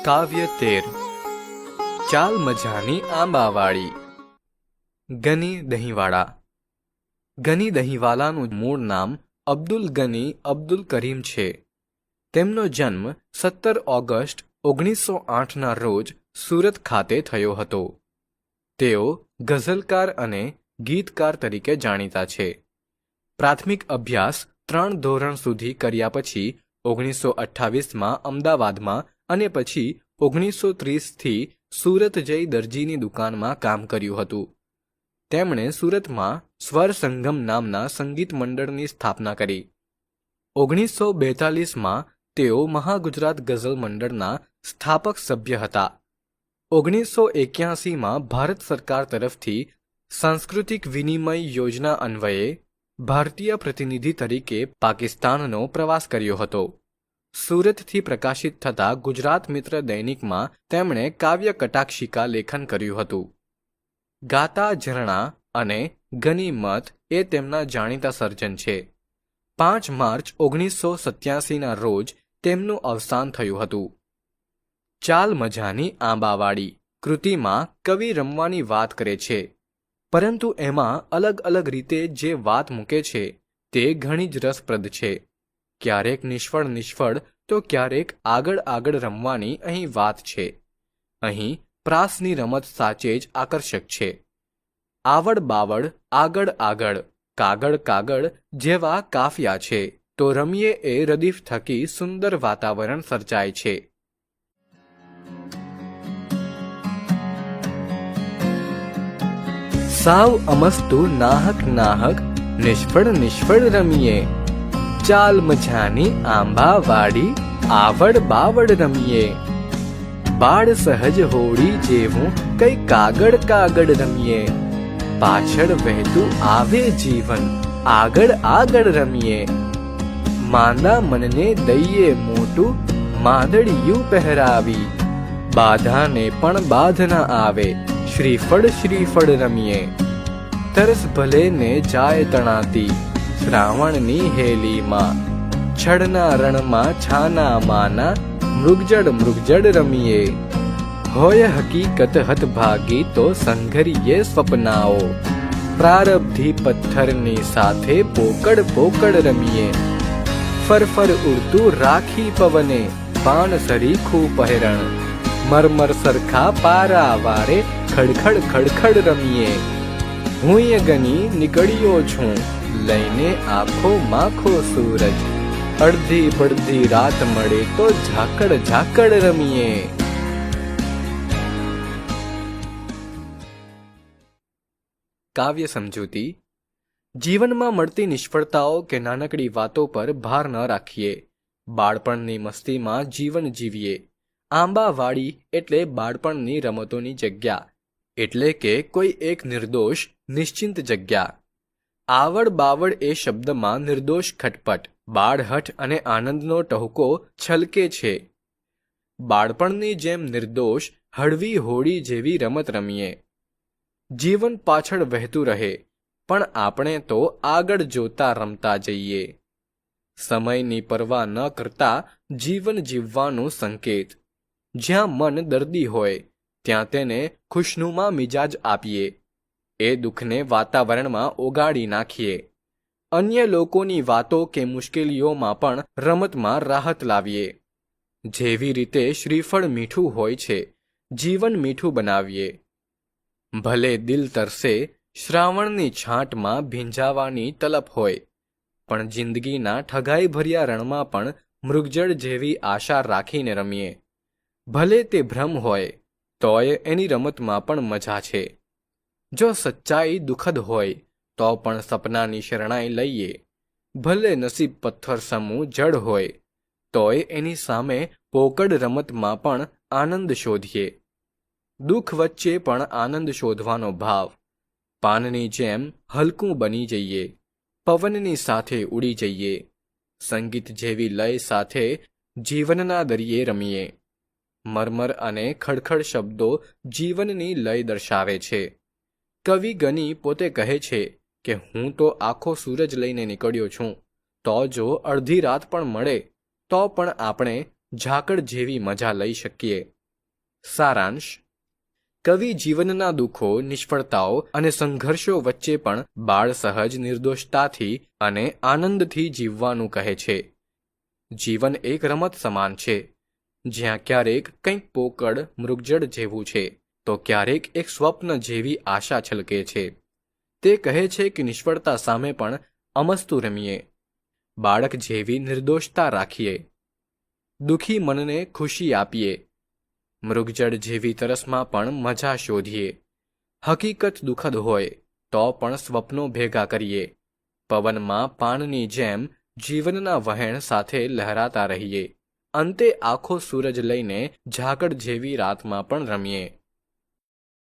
કાવ્ય 13 ચાલ મજાની આંબાવાળી. ગની દહીંવાળા. ગની દહીંવાલાનું મૂળ નામ અબ્દુલ ગની અબ્દુલ કરીમ છે. તેમનો જન્મ 17 ઓગસ્ટ 1908ના રોજ સુરત ખાતે થયો હતો. તેઓ ગઝલકાર અને ગીતકાર તરીકે જાણીતા છે. પ્રાથમિક અભ્યાસ 3 ધોરણ સુધી કર્યા પછી 1928માં અમદાવાદમાં અને પછી 1930થી સુરત જઈ દરજીની દુકાનમાં કામ કર્યું હતું. તેમણે સુરતમાં સ્વર સંગમ નામના સંગીત મંડળની સ્થાપના કરી. 1942માં તેઓ મહાગુજરાત ગઝલ મંડળના સ્થાપક સભ્ય હતા. 1981માં ભારત સરકાર તરફથી સાંસ્કૃતિક વિનિમય યોજના અન્વયે ભારતીય પ્રતિનિધિ તરીકે પાકિસ્તાનનો પ્રવાસ કર્યો હતો. સુરતથી પ્રકાશિત થતા ગુજરાત મિત્ર દૈનિકમાં તેમણે કાવ્ય કટાક્ષિકા લેખન કર્યું હતું. ગાતા ઝરણા અને ગનીમત એ તેમના જાણીતા સર્જન છે. 5 માર્ચ 1987ના રોજ તેમનું અવસાન થયું હતું. ચાલ મજાની આંબાવાળી કૃતિમાં કવિ રમવાની વાત કરે છે, પરંતુ એમાં અલગ અલગ રીતે જે વાત મૂકે છે તે ઘણી જ રસપ્રદ છે. ક્યારેક નિષ્ફળ તો ક્યારેક આગળ રમવાની અહીં વાત છે. અહીં પ્રાસની રમત સાચે જ આકર્ષક છે. આવડ બાવડ આગળ કાગળ જેવા કાફિયા છે, તો રમીએ એ રદીફ થકી સુંદર વાતાવરણ સર્જાય છે. સાવ અમસ્તુ નાહક નિષ્ફળ રમીએ. ચાલ મજાની આંબાવાળી આવડ બાવડ રમીએ. બાળ સહજ હોડી જેવું કઈ કાગળ રમીએ. પાછળ વહેતું આવે જીવન આગળ રમીએ. માંદા મનને દઈએ મોટું માદળિયું પહેરાવી. બાધાને પણ બાધ ના આવે શ્રીફળ રમીએ. તરસ ભલે ને જાય તણાતી શ્રાવણની હેલીમાં. છડના રણમાં છાના માના મૃગજળ રમીએ. હોય હકીકત હતભાગી તો સંઘરીએ સ્વપ્નાઓ. પ્રારબ્ધી પથ્થરની સાથે પોકળ રમીએ. ફરફર ઉડતું રાખી પવને પાન સરીખું પહેરણ. મરમર સરખા પારા વારે ખડખડ રમીએ. હુંય ગની નીકળ્યો છું લઈને આખો માખો સૂરજ. અડધી બડધી રાત મળે તો ઝાકળ રમીએ. કાવ્ય સમજૂતી. જીવનમાં મળતી નિષ્ફળતાઓ કે નાનકડી વાતો પર ભાર ન રાખીએ. બાળપણની મસ્તીમાં જીવન જીવીએ. આંબાવાળી એટલે બાળપણની રમતોની જગ્યા, એટલે કે કોઈ એક નિર્દોષ નિશ્ચિંત જગ્યા. આવડ બાવડ એ શબ્દમાં નિર્દોષ ખટપટ, બાળહઠ અને આનંદનો ટહુકો છલકે છે. બાળપણની જેમ નિર્દોષ હળવી હોડી જેવી રમત રમીએ. જીવન પાછળ વહેતું રહે, પણ આપણે તો આગળ જોતા રમતા જઈએ. સમયની પરવા ન કરતા જીવન જીવવાનું સંકેત. જ્યાં મન દર્દી હોય ત્યાં તેને ખુશનુમા મિજાજ આપીએ. એ દુઃખને વાતાવરણમાં ઓગાળી નાખીએ. અન્ય લોકોની વાતો કે મુશ્કેલીઓમાં પણ રમતમાં રાહત લાવીએ. જેવી રીતે શ્રીફળ મીઠું હોય છે, જીવન મીઠું બનાવીએ. ભલે દિલ તરસે શ્રાવણની છાંટમાં ભીંજાવાની તલપ હોય, પણ જિંદગીના ઠગાઈ ભર્યા રણમાં પણ મૃગજળ જેવી આશા રાખીને રમીએ. ભલે તે ભ્રમ હોય તોય એની રમતમાં પણ મજા છે. જો સચ્ચાઈ દુઃખદ હોય તો પણ સપનાની શરણાઈ લઈએ. ભલે નસીબ પથ્થર સમૂહ જડ હોય તોય એની સામે પોકળ રમતમાં પણ આનંદ શોધીએ. દુઃખ વચ્ચે પણ આનંદ શોધવાનો ભાવ. પાનની જેમ હલકું બની જઈએ. પવનની સાથે ઉડી જઈએ. સંગીત જેવી લય સાથે જીવનના દરિયે રમીએ. મરમર અને ખડખડ શબ્દો જીવનની લય દર્શાવે છે. કવિ ગની પોતે કહે છે કે હું તો આખો સૂરજ લઈને નીકળ્યો છું, તો જો અડધી રાત પણ મળે તો પણ આપણે ઝાકળ જેવી મજા લઈ શકીએ. સારાંશ: કવિ જીવનના દુઃખો, નિષ્ફળતાઓ અને સંઘર્ષો વચ્ચે પણ બાળ સહજ નિર્દોષતાથી અને આનંદથી જીવવાનું કહે છે. જીવન એક રમત સમાન છે, જ્યાં ક્યારેક કંઈક પોકળ મૃગજળ જેવું છે, તો ક્યારેક એક સ્વપ્ન જેવી આશા છલકે છે. તે કહે છે કે નિષ્ફળતા સામે પણ અમસ્તુ રમીએ, બાળક જેવી નિર્દોષતા રાખીએ, દુઃખી મનને ખુશી આપીએ, મૃગજળ જેવી તરસમાં પણ મજા શોધીએ. હકીકત દુઃખદ હોય તો પણ સ્વપ્નો ભેગા કરીએ. પવનમાં પાનની જેમ જીવનના વહેણ સાથે લહેરાતા રહીએ. અંતે આખો સૂરજ લઈને ઝાકળ જેવી રાતમાં પણ રમીએ.